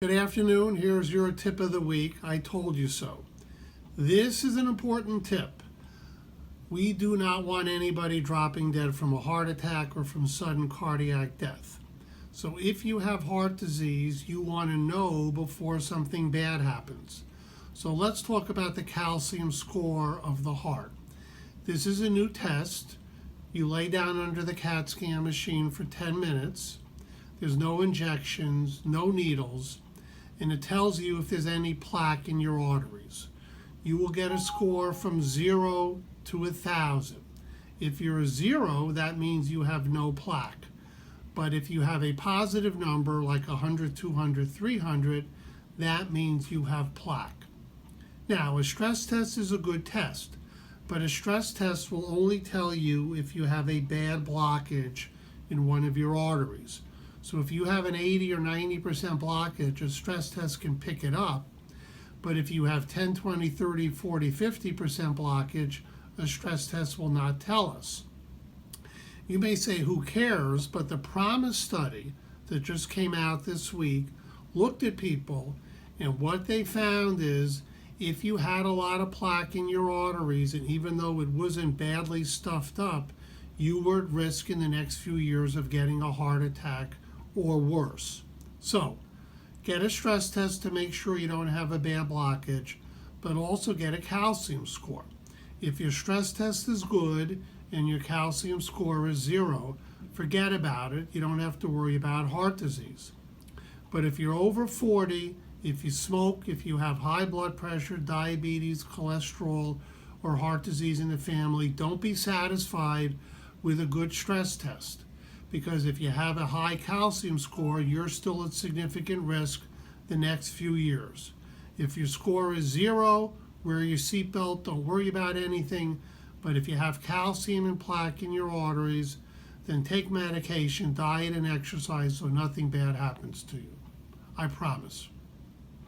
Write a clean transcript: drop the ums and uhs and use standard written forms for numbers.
Good afternoon. Here's your tip of the week. I told you so. This is an important tip. We do not want anybody dropping dead from a heart attack or from sudden cardiac death. So if you have heart disease, you want to know before something bad happens. So let's talk about the calcium score of the heart. This is a new test. You lay down under the CAT scan machine for 10 minutes. There's no injections, no needles. And it tells you if there's any plaque in your arteries. You will get a score from 0 to 1,000. If you're a 0, that means you have no plaque. But if you have a positive number like 100, 200, 300, that means you have plaque. Now, a stress test is a good test, but a stress test will only tell you if you have a bad blockage in one of your arteries. So if you have an 80 or 90% blockage, a stress test can pick it up. But if you have 10, 20, 30, 40, 50% blockage, a stress test will not tell us. You may say, who cares? But the PROMISE study that just came out this week looked at people, and what they found is if you had a lot of plaque in your arteries, and even though it wasn't badly stuffed up, you were at risk in the next few years of getting a heart attack or worse. So, get a stress test to make sure you don't have a bad blockage, but also get a calcium score. If your stress test is good and your calcium score is 0, forget about it. You don't have to worry about heart disease. But if you're over 40, if you smoke, if you have high blood pressure, diabetes, cholesterol, or heart disease in the family, don't be satisfied with a good stress test. Because if you have a high calcium score, you're still at significant risk the next few years. If your score is 0, wear your seatbelt, don't worry about anything. But if you have calcium and plaque in your arteries, then take medication, diet, and exercise so nothing bad happens to you. I promise.